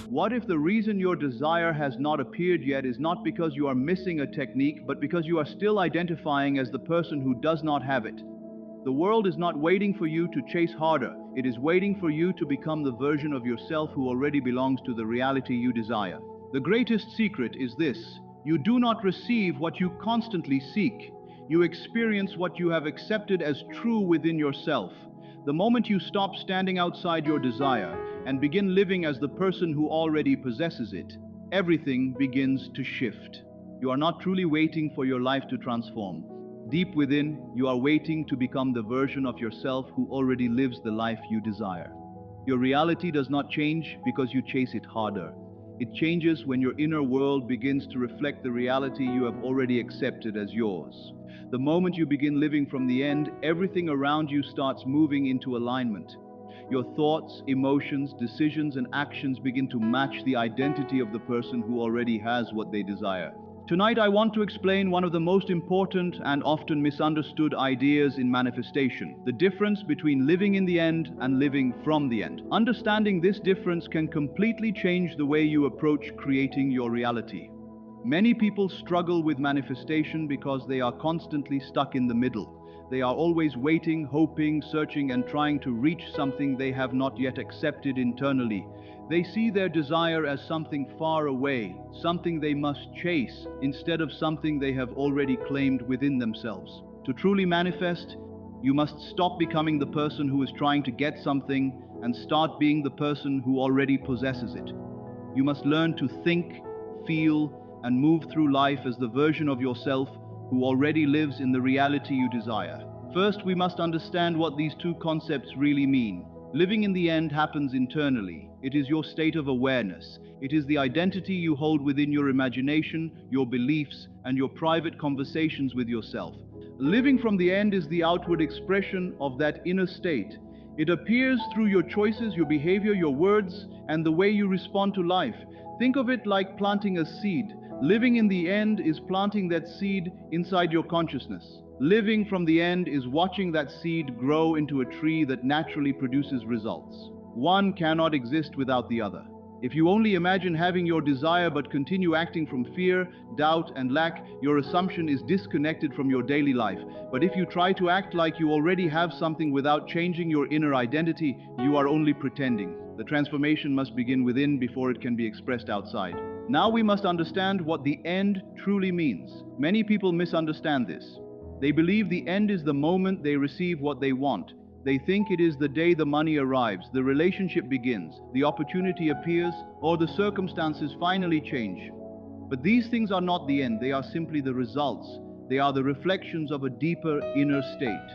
What if the reason your desire has not appeared yet is not because you are missing a technique, but because you are still identifying as the person who does not have it? The world is not waiting for you to chase harder. It is waiting for you to become the version of yourself who already belongs to the reality you desire. The greatest secret is this: you do not receive what you constantly seek. You experience what you have accepted as true within yourself. The moment you stop standing outside your desire and begin living as the person who already possesses it, everything begins to shift. You are not truly waiting for your life to transform. Deep within, you are waiting to become the version of yourself who already lives the life you desire. Your reality does not change because you chase it harder. It changes when your inner world begins to reflect the reality you have already accepted as yours. The moment you begin living from the end, everything around you starts moving into alignment. Your thoughts, emotions, decisions, and actions begin to match the identity of the person who already has what they desire. Tonight, I want to explain one of the most important and often misunderstood ideas in manifestation: the difference between living in the end and living from the end. Understanding this difference can completely change the way you approach creating your reality. Many people struggle with manifestation because they are constantly stuck in the middle. They are always waiting, hoping, searching, and trying to reach something they have not yet accepted internally. They see their desire as something far away, something they must chase, instead of something they have already claimed within themselves. To truly manifest, you must stop becoming the person who is trying to get something and start being the person who already possesses it. You must learn to think, feel, and move through life as the version of yourself who already lives in the reality you desire. First, we must understand what these two concepts really mean. Living in the end happens internally. It is your state of awareness. It is the identity you hold within your imagination, your beliefs, and your private conversations with yourself. Living from the end is the outward expression of that inner state. It appears through your choices, your behavior, your words, and the way you respond to life. Think of it like planting a seed. Living in the end is planting that seed inside your consciousness. Living from the end is watching that seed grow into a tree that naturally produces results. One cannot exist without the other. If you only imagine having your desire but continue acting from fear, doubt, and lack, your assumption is disconnected from your daily life. But if you try to act like you already have something without changing your inner identity, you are only pretending. The transformation must begin within before it can be expressed outside. Now we must understand what the end truly means. Many people misunderstand this. They believe the end is the moment they receive what they want. They think it is the day the money arrives, the relationship begins, the opportunity appears, or the circumstances finally change. But these things are not the end, they are simply the results. They are the reflections of a deeper inner state.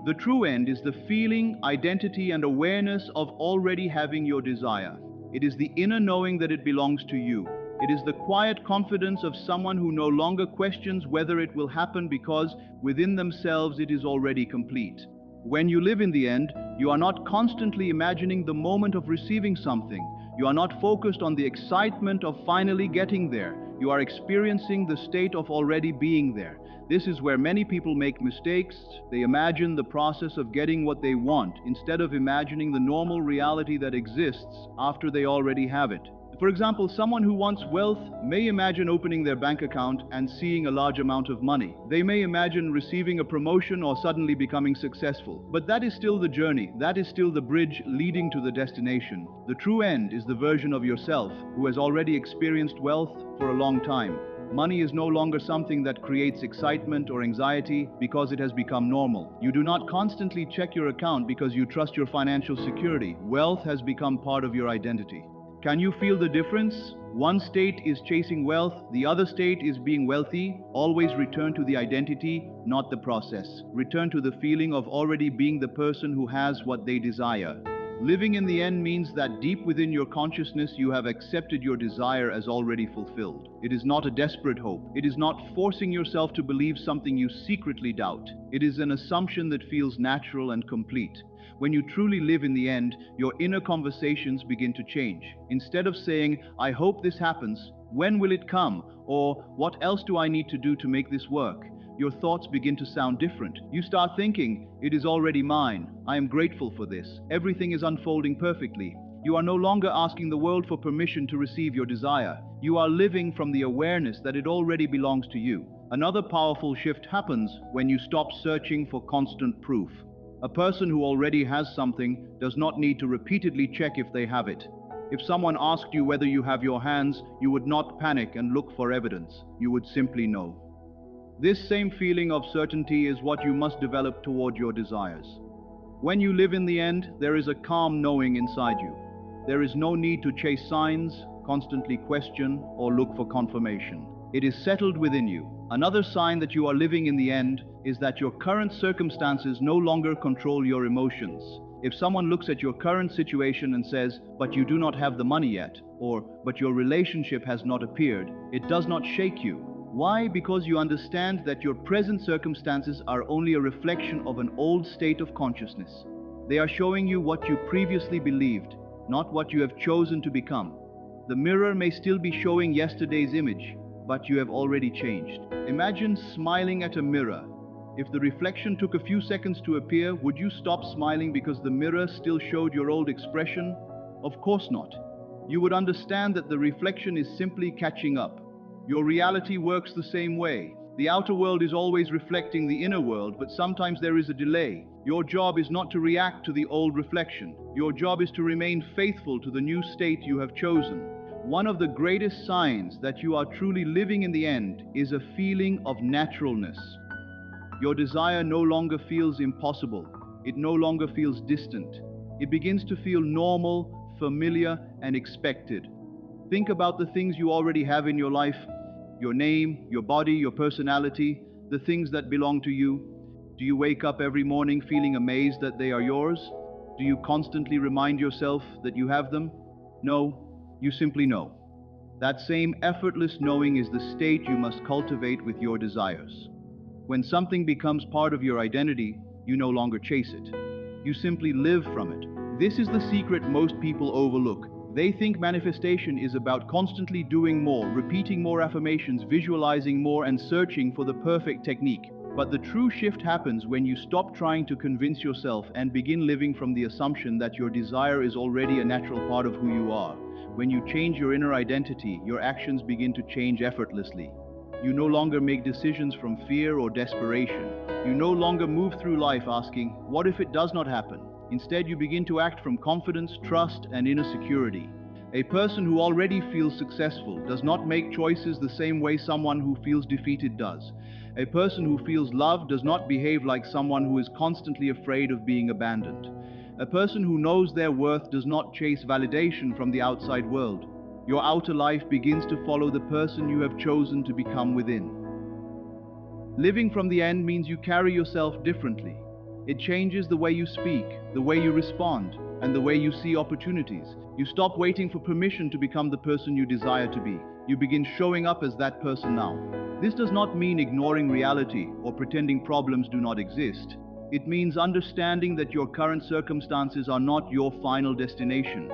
The true end is the feeling, identity, and awareness of already having your desire. It is the inner knowing that it belongs to you. It is the quiet confidence of someone who no longer questions whether it will happen because within themselves it is already complete. When you live in the end, you are not constantly imagining the moment of receiving something. You are not focused on the excitement of finally getting there. You are experiencing the state of already being there. This is where many people make mistakes. They imagine the process of getting what they want instead of imagining the normal reality that exists after they already have it. For example, someone who wants wealth may imagine opening their bank account and seeing a large amount of money. They may imagine receiving a promotion or suddenly becoming successful. But that is still the journey. That is still the bridge leading to the destination. The true end is the version of yourself who has already experienced wealth for a long time. Money is no longer something that creates excitement or anxiety because it has become normal. You do not constantly check your account because you trust your financial security. Wealth has become part of your identity. Can you feel the difference? One state is chasing wealth, the other state is being wealthy. Always return to the identity, not the process. Return to the feeling of already being the person who has what they desire. Living in the end means that deep within your consciousness you have accepted your desire as already fulfilled. It is not a desperate hope. It is not forcing yourself to believe something you secretly doubt. It is an assumption that feels natural and complete. When you truly live in the end, your inner conversations begin to change. Instead of saying, "I hope this happens," "When will it come?" or "What else do I need to do to make this work?" your thoughts begin to sound different. You start thinking, "It is already mine. I am grateful for this. Everything is unfolding perfectly." You are no longer asking the world for permission to receive your desire. You are living from the awareness that it already belongs to you. Another powerful shift happens when you stop searching for constant proof. A person who already has something does not need to repeatedly check if they have it. If someone asked you whether you have your hands, you would not panic and look for evidence. You would simply know. This same feeling of certainty is what you must develop toward your desires. When you live in the end, there is a calm knowing inside you. There is no need to chase signs, constantly question, or look for confirmation. It is settled within you. Another sign that you are living in the end is that your current circumstances no longer control your emotions. If someone looks at your current situation and says, "But you do not have the money yet," or "But your relationship has not appeared," it does not shake you. Why? Because you understand that your present circumstances are only a reflection of an old state of consciousness. They are showing you what you previously believed, not what you have chosen to become. The mirror may still be showing yesterday's image, but you have already changed. Imagine smiling at a mirror. If the reflection took a few seconds to appear, would you stop smiling because the mirror still showed your old expression? Of course not. You would understand that the reflection is simply catching up. Your reality works the same way. The outer world is always reflecting the inner world, but sometimes there is a delay. Your job is not to react to the old reflection. Your job is to remain faithful to the new state you have chosen. One of the greatest signs that you are truly living in the end is a feeling of naturalness. Your desire no longer feels impossible. It no longer feels distant. It begins to feel normal, familiar, and expected. Think about the things you already have in your life: your name, your body, your personality, the things that belong to you. Do you wake up every morning feeling amazed that they are yours? Do you constantly remind yourself that you have them? No, you simply know. That same effortless knowing is the state you must cultivate with your desires. When something becomes part of your identity, you no longer chase it. You simply live from it. This is the secret most people overlook. They think manifestation is about constantly doing more, repeating more affirmations, visualizing more, and searching for the perfect technique. But the true shift happens when you stop trying to convince yourself and begin living from the assumption that your desire is already a natural part of who you are. When you change your inner identity, your actions begin to change effortlessly. You no longer make decisions from fear or desperation. You no longer move through life asking, "What if it does not happen?" Instead, you begin to act from confidence, trust, and inner security. A person who already feels successful does not make choices the same way someone who feels defeated does. A person who feels loved does not behave like someone who is constantly afraid of being abandoned. A person who knows their worth does not chase validation from the outside world. Your outer life begins to follow the person you have chosen to become within. Living from the end means you carry yourself differently. It changes the way you speak, the way you respond, and the way you see opportunities. You stop waiting for permission to become the person you desire to be. You begin showing up as that person now. This does not mean ignoring reality or pretending problems do not exist. It means understanding that your current circumstances are not your final destination.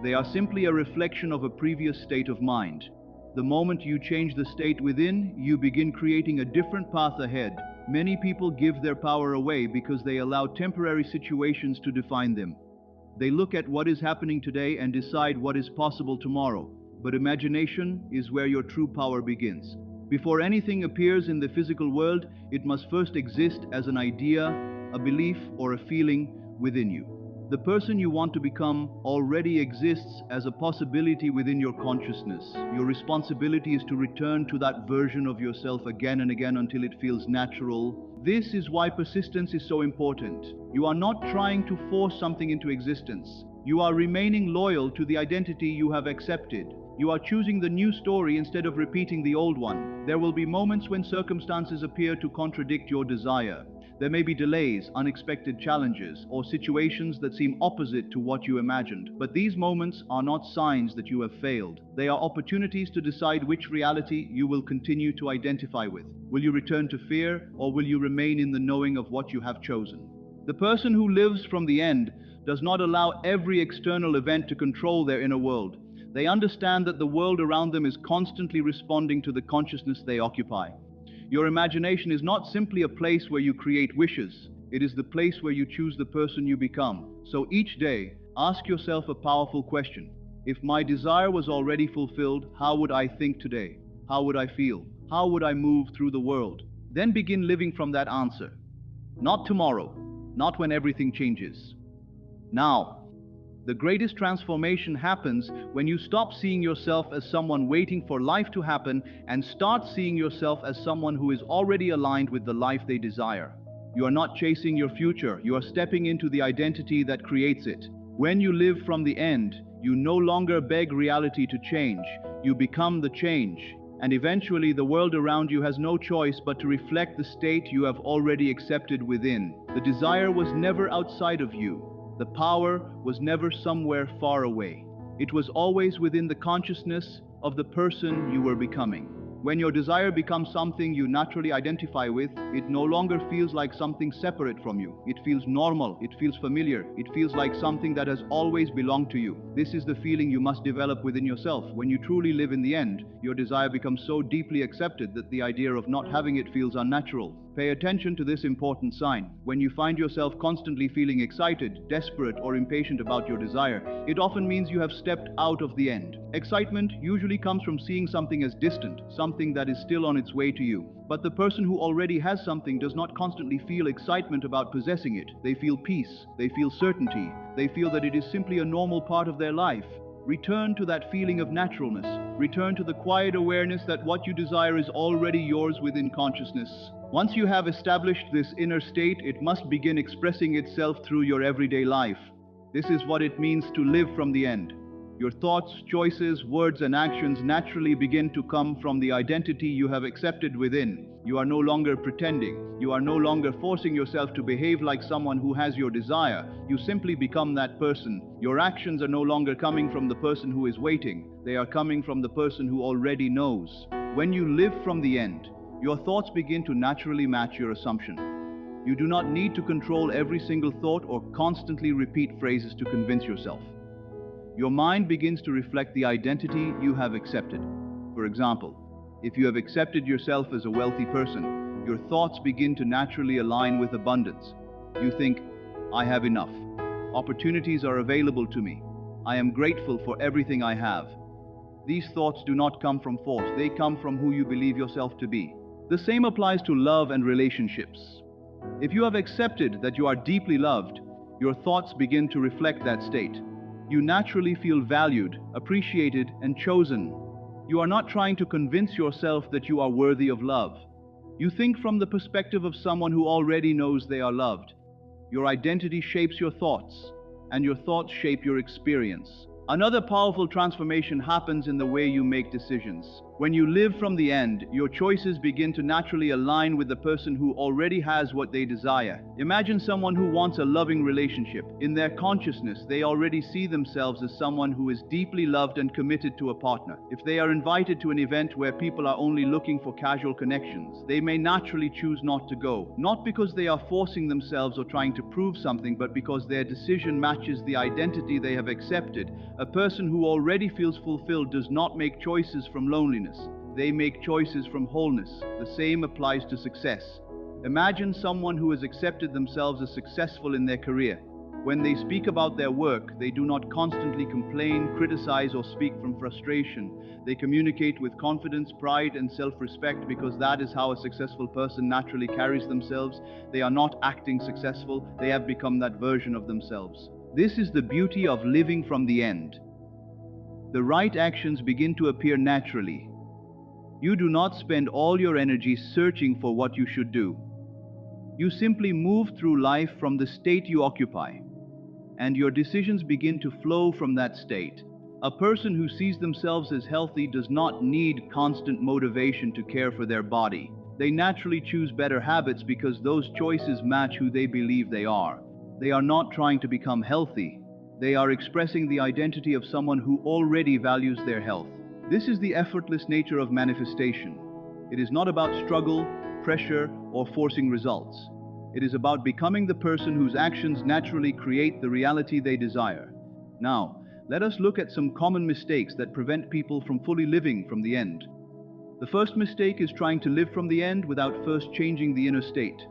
They are simply a reflection of a previous state of mind. The moment you change the state within, you begin creating a different path ahead. Many people give their power away because they allow temporary situations to define them. They look at what is happening today and decide what is possible tomorrow. But imagination is where your true power begins. Before anything appears in the physical world, it must first exist as an idea, a belief, or a feeling within you. The person you want to become already exists as a possibility within your consciousness. Your responsibility is to return to that version of yourself again and again until it feels natural. This is why persistence is so important. You are not trying to force something into existence. You are remaining loyal to the identity you have accepted. You are choosing the new story instead of repeating the old one. There will be moments when circumstances appear to contradict your desire. There may be delays, unexpected challenges, or situations that seem opposite to what you imagined. But these moments are not signs that you have failed. They are opportunities to decide which reality you will continue to identify with. Will you return to fear, or will you remain in the knowing of what you have chosen? The person who lives from the end does not allow every external event to control their inner world. They understand that the world around them is constantly responding to the consciousness they occupy. Your imagination is not simply a place where you create wishes. It is the place where you choose the person you become. So each day, Ask yourself a powerful question. If my desire was already fulfilled, how would I think today? How would I feel? How would I move through the world? Then begin living from that answer. Not tomorrow, not when everything changes. Now. The greatest transformation happens when you stop seeing yourself as someone waiting for life to happen and start seeing yourself as someone who is already aligned with the life they desire. You are not chasing your future, you are stepping into the identity that creates it. When you live from the end, you no longer beg reality to change, you become the change. And eventually the world around you has no choice but to reflect the state you have already accepted within. The desire was never outside of you. The power was never somewhere far away. It was always within the consciousness of the person you were becoming. When your desire becomes something you naturally identify with, it no longer feels like something separate from you. It feels normal, it feels familiar, it feels like something that has always belonged to you. This is the feeling you must develop within yourself. When you truly live in the end, your desire becomes so deeply accepted that the idea of not having it feels unnatural. Pay attention to this important sign. When you find yourself constantly feeling excited, desperate, or impatient about your desire, it often means you have stepped out of the end. Excitement usually comes from seeing something as distant, something that is still on its way to you. But the person who already has something does not constantly feel excitement about possessing it. They feel peace, they feel certainty, they feel that it is simply a normal part of their life. Return to that feeling of naturalness. Return to the quiet awareness that what you desire is already yours within consciousness. Once you have established this inner state, it must begin expressing itself through your everyday life. This is what it means to live from the end. Your thoughts, choices, words, and actions naturally begin to come from the identity you have accepted within. You are no longer pretending. You are no longer forcing yourself to behave like someone who has your desire. You simply become that person. Your actions are no longer coming from the person who is waiting. They are coming from the person who already knows. When you live from the end, your thoughts begin to naturally match your assumption. You do not need to control every single thought or constantly repeat phrases to convince yourself. Your mind begins to reflect the identity you have accepted. For example, if you have accepted yourself as a wealthy person, your thoughts begin to naturally align with abundance. You think, I have enough. Opportunities are available to me. I am grateful for everything I have. These thoughts do not come from force, they come from who you believe yourself to be. The same applies to love and relationships. If you have accepted that you are deeply loved, your thoughts begin to reflect that state. You naturally feel valued, appreciated, and chosen. You are not trying to convince yourself that you are worthy of love. You think from the perspective of someone who already knows they are loved. Your identity shapes your thoughts, and your thoughts shape your experience. Another powerful transformation happens in the way you make decisions. When you live from the end, your choices begin to naturally align with the person who already has what they desire. Imagine someone who wants a loving relationship. In their consciousness, they already see themselves as someone who is deeply loved and committed to a partner. If they are invited to an event where people are only looking for casual connections, they may naturally choose not to go. Not because they are forcing themselves or trying to prove something, but because their decision matches the identity they have accepted. A person who already feels fulfilled does not make choices from loneliness. They make choices from wholeness. The same applies to success. Imagine someone who has accepted themselves as successful in their career. When they speak about their work, they do not constantly complain, criticize, or speak from frustration. They communicate with confidence, pride, and self-respect because that is how a successful person naturally carries themselves. They are not acting successful, they have become that version of themselves. This is the beauty of living from the end. The right actions begin to appear naturally. You do not spend all your energy searching for what you should do. You simply move through life from the state you occupy, and your decisions begin to flow from that state. A person who sees themselves as healthy does not need constant motivation to care for their body. They naturally choose better habits because those choices match who they believe they are. They are not trying to become healthy. They are expressing the identity of someone who already values their health. This is the effortless nature of manifestation. It is not about struggle, pressure, or forcing results. It is about becoming the person whose actions naturally create the reality they desire. Now, let us look at some common mistakes that prevent people from fully living from the end. The first mistake is trying to live from the end without first changing the inner state.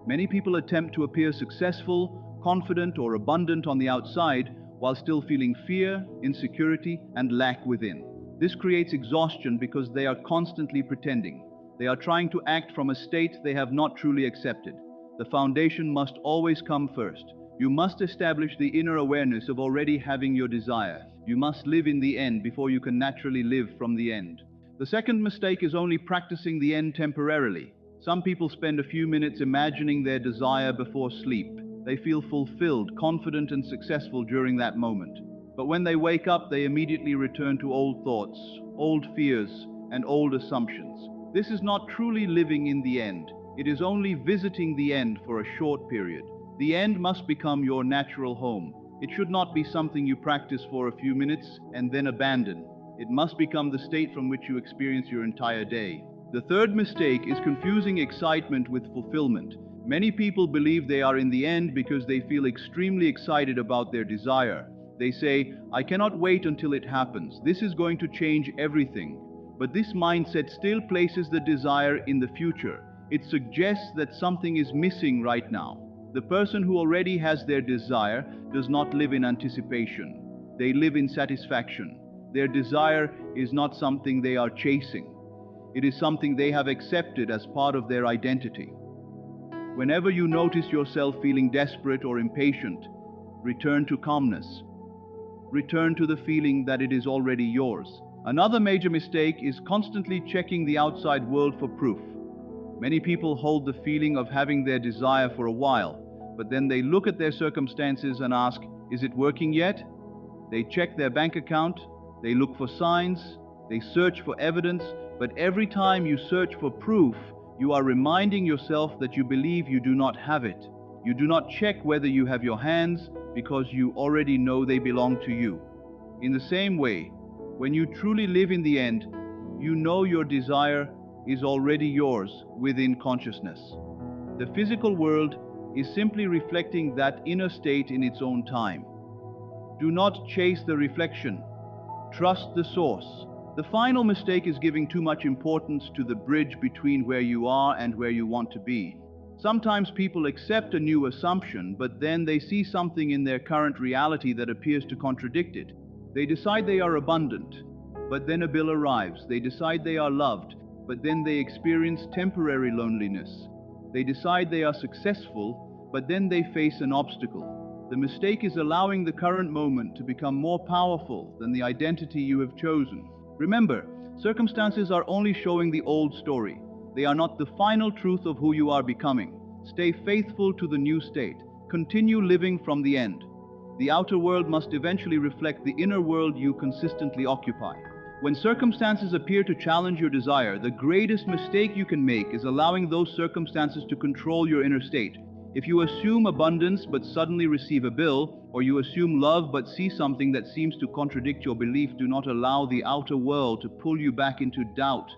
Many people attempt to appear successful, confident or abundant on the outside, while still feeling fear, insecurity, and lack within. This creates exhaustion because they are constantly pretending. They are trying to act from a state they have not truly accepted. The foundation must always come first. You must establish the inner awareness of already having your desire. You must live in the end before you can naturally live from the end. The second mistake is only practicing the end temporarily. Some people spend a few minutes imagining their desire before sleep. They feel fulfilled, confident, and successful during that moment. But when they wake up, they immediately return to old thoughts, old fears, and old assumptions. This is not truly living in the end. It is only visiting the end for a short period. The end must become your natural home. It should not be something you practice for a few minutes and then abandon. It must become the state from which you experience your entire day. The third mistake is confusing excitement with fulfillment. Many people believe they are in the end because they feel extremely excited about their desire. They say, "I cannot wait until it happens. This is going to change everything." But this mindset still places the desire in the future. It suggests that something is missing right now. The person who already has their desire does not live in anticipation. They live in satisfaction. Their desire is not something they are chasing. It is something they have accepted as part of their identity. Whenever you notice yourself feeling desperate or impatient, return to calmness. Return to the feeling that it is already yours. Another major mistake is constantly checking the outside world for proof. Many people hold the feeling of having their desire for a while, but then they look at their circumstances and ask, "Is it working yet?" They check their bank account, they look for signs, they search for evidence, but every time you search for proof, you are reminding yourself that you believe you do not have it. You do not check whether you have your hands because you already know they belong to you. In the same way, when you truly live in the end, you know your desire is already yours within consciousness. The physical world is simply reflecting that inner state in its own time. Do not chase the reflection. Trust the source. The final mistake is giving too much importance to the bridge between where you are and where you want to be. Sometimes people accept a new assumption, but then they see something in their current reality that appears to contradict it. They decide they are abundant, but then a bill arrives. They decide they are loved, but then they experience temporary loneliness. They decide they are successful, but then they face an obstacle. The mistake is allowing the current moment to become more powerful than the identity you have chosen. Remember, circumstances are only showing the old story. They are not the final truth of who you are becoming. Stay faithful to the new state. Continue living from the end. The outer world must eventually reflect the inner world you consistently occupy. When circumstances appear to challenge your desire, the greatest mistake you can make is allowing those circumstances to control your inner state. If you assume abundance but suddenly receive a bill, or you assume love but see something that seems to contradict your belief, do not allow the outer world to pull you back into doubt.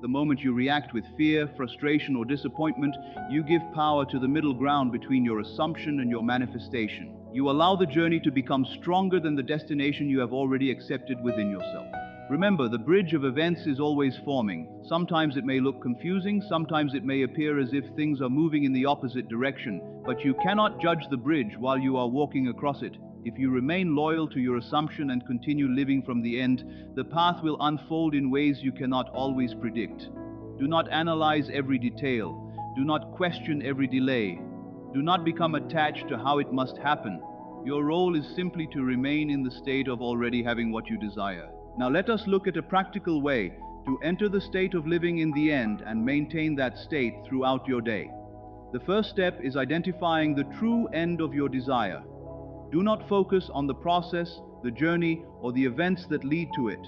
The moment you react with fear, frustration, or disappointment, you give power to the middle ground between your assumption and your manifestation. You allow the journey to become stronger than the destination you have already accepted within yourself. Remember, the bridge of events is always forming. Sometimes it may look confusing, sometimes it may appear as if things are moving in the opposite direction, but you cannot judge the bridge while you are walking across it. If you remain loyal to your assumption and continue living from the end, the path will unfold in ways you cannot always predict. Do not analyze every detail. Do not question every delay. Do not become attached to how it must happen. Your role is simply to remain in the state of already having what you desire. Now let us look at a practical way to enter the state of living in the end and maintain that state throughout your day. The first step is identifying the true end of your desire. Do not focus on the process, the journey, or the events that lead to it.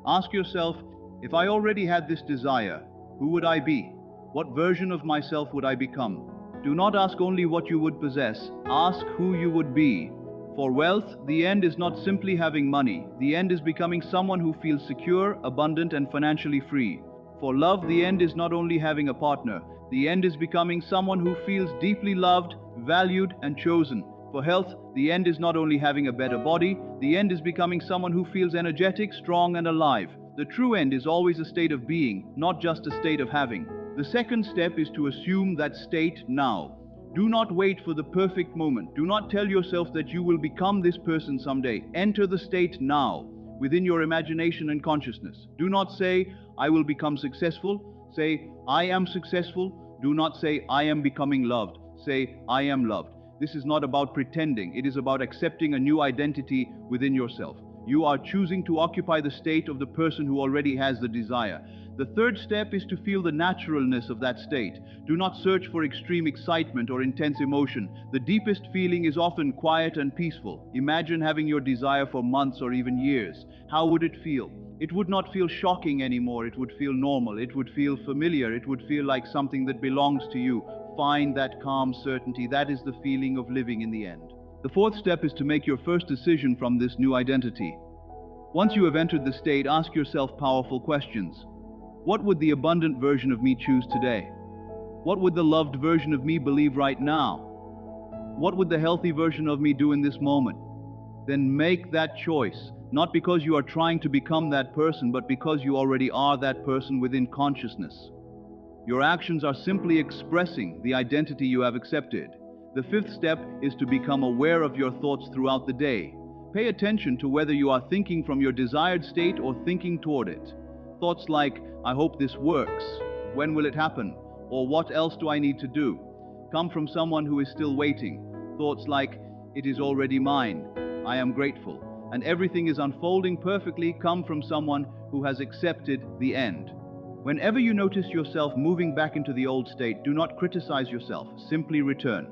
Ask yourself, if I already had this desire, who would I be? What version of myself would I become? Do not ask only what you would possess, ask who you would be. For wealth, the end is not simply having money. The end is becoming someone who feels secure, abundant, and financially free. For love, the end is not only having a partner. The end is becoming someone who feels deeply loved, valued, and chosen. For health, the end is not only having a better body. The end is becoming someone who feels energetic, strong, and alive. The true end is always a state of being, not just a state of having. The second step is to assume that state now. Do not wait for the perfect moment. Do not tell yourself that you will become this person someday. Enter the state now, within your imagination and consciousness. Do not say, I will become successful. Say, I am successful. Do not say, I am becoming loved. Say, I am loved. This is not about pretending. It is about accepting a new identity within yourself. You are choosing to occupy the state of the person who already has the desire. The third step is to feel the naturalness of that state. Do not search for extreme excitement or intense emotion. The deepest feeling is often quiet and peaceful. Imagine having your desire for months or even years. How would it feel? It would not feel shocking anymore. It would feel normal. It would feel familiar. It would feel like something that belongs to you. Find that calm certainty. That is the feeling of living in the end. The fourth step is to make your first decision from this new identity. Once you have entered the state, ask yourself powerful questions. What would the abundant version of me choose today? What would the loved version of me believe right now? What would the healthy version of me do in this moment? Then make that choice, not because you are trying to become that person, but because you already are that person within consciousness. Your actions are simply expressing the identity you have accepted. The fifth step is to become aware of your thoughts throughout the day. Pay attention to whether you are thinking from your desired state or thinking toward it. Thoughts like, I hope this works, when will it happen, or what else do I need to do, come from someone who is still waiting. Thoughts like, it is already mine, I am grateful, and everything is unfolding perfectly come from someone who has accepted the end. Whenever you notice yourself moving back into the old state, do not criticize yourself, simply return.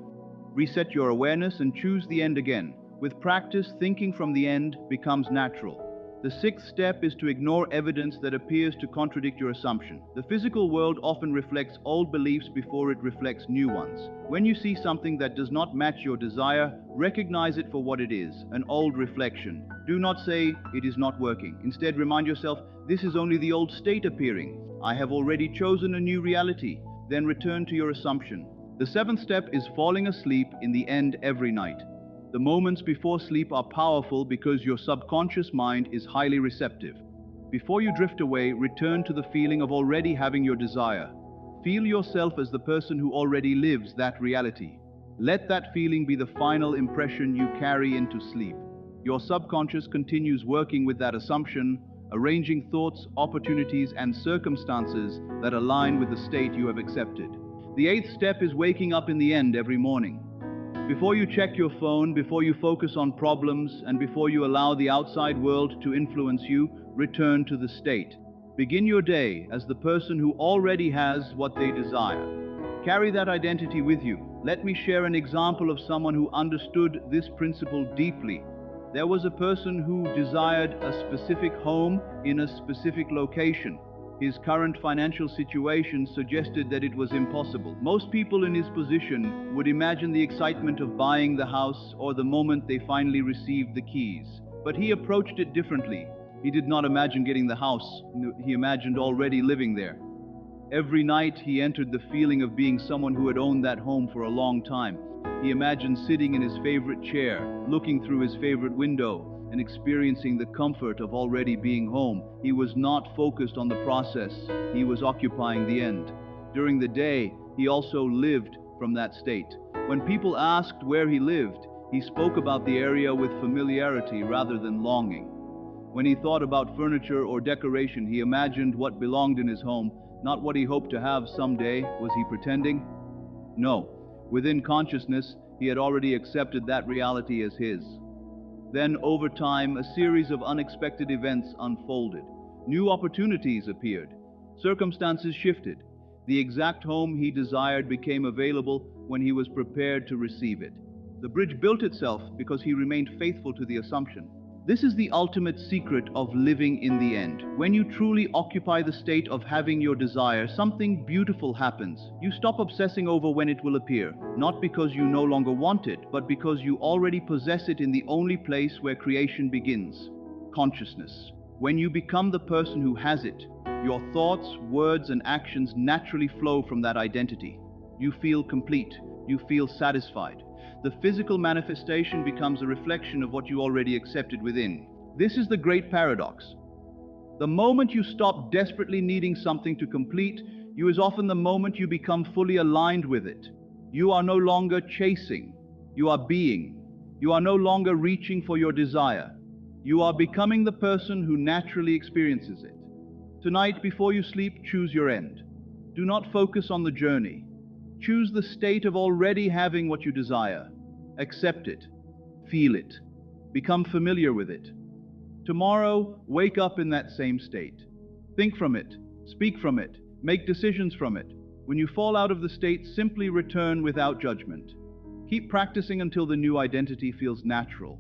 Reset your awareness and choose the end again. With practice, thinking from the end becomes natural. The sixth step is to ignore evidence that appears to contradict your assumption. The physical world often reflects old beliefs before it reflects new ones. When you see something that does not match your desire, recognize it for what it is, an old reflection. Do not say, it is not working. Instead, remind yourself, this is only the old state appearing. I have already chosen a new reality. Then return to your assumption. The seventh step is falling asleep in the end every night. The moments before sleep are powerful because your subconscious mind is highly receptive. Before you drift away, return to the feeling of already having your desire. Feel yourself as the person who already lives that reality. Let that feeling be the final impression you carry into sleep. Your subconscious continues working with that assumption, arranging thoughts, opportunities, and circumstances that align with the state you have accepted. The eighth step is waking up in the end every morning. Before you check your phone, before you focus on problems, and before you allow the outside world to influence you, return to the state. Begin your day as the person who already has what they desire. Carry that identity with you. Let me share an example of someone who understood this principle deeply. There was a person who desired a specific home in a specific location. His current financial situation suggested that it was impossible. Most people in his position would imagine the excitement of buying the house or the moment they finally received the keys. But he approached it differently. He did not imagine getting the house. He imagined already living there. Every night he entered the feeling of being someone who had owned that home for a long time. He imagined sitting in his favorite chair, looking through his favorite window, and experiencing the comfort of already being home. He was not focused on the process, he was occupying the end. During the day, he also lived from that state. When people asked where he lived, he spoke about the area with familiarity rather than longing. When he thought about furniture or decoration, he imagined what belonged in his home, not what he hoped to have someday. Was he pretending? No. Within consciousness, he had already accepted that reality as his. Then, over time, a series of unexpected events unfolded. New opportunities appeared. Circumstances shifted. The exact home he desired became available when he was prepared to receive it. The bridge built itself because he remained faithful to the assumption. This is the ultimate secret of living in the end. When you truly occupy the state of having your desire, something beautiful happens. You stop obsessing over when it will appear, not because you no longer want it, but because you already possess it in the only place where creation begins: consciousness. When you become the person who has it, your thoughts, words, and actions naturally flow from that identity. You feel complete. You feel satisfied. The physical manifestation becomes a reflection of what you already accepted within. This is the great paradox. The moment you stop desperately needing something to complete you is often the moment you become fully aligned with it. You are no longer chasing, you are being. You are no longer reaching for your desire. You are becoming the person who naturally experiences it. Tonight, before you sleep, choose your end. Do not focus on the journey. Choose the state of already having what you desire. Accept it. Feel it. Become familiar with it. Tomorrow, wake up in that same state. Think from it. Speak from it. Make decisions from it. When you fall out of the state, simply return without judgment. Keep practicing until the new identity feels natural.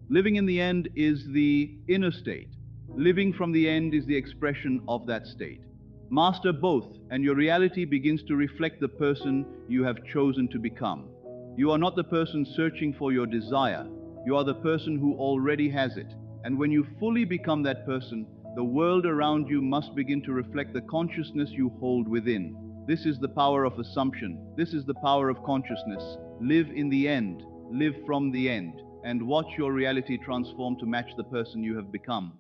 Living in the end is the inner state. Living from the end is the expression of that state. Master both, and your reality begins to reflect the person you have chosen to become. You are not the person searching for your desire. You are the person who already has it. And when you fully become that person, the world around you must begin to reflect the consciousness you hold within. This is the power of assumption. This is the power of consciousness. Live in the end. Live from the end. And watch your reality transform to match the person you have become.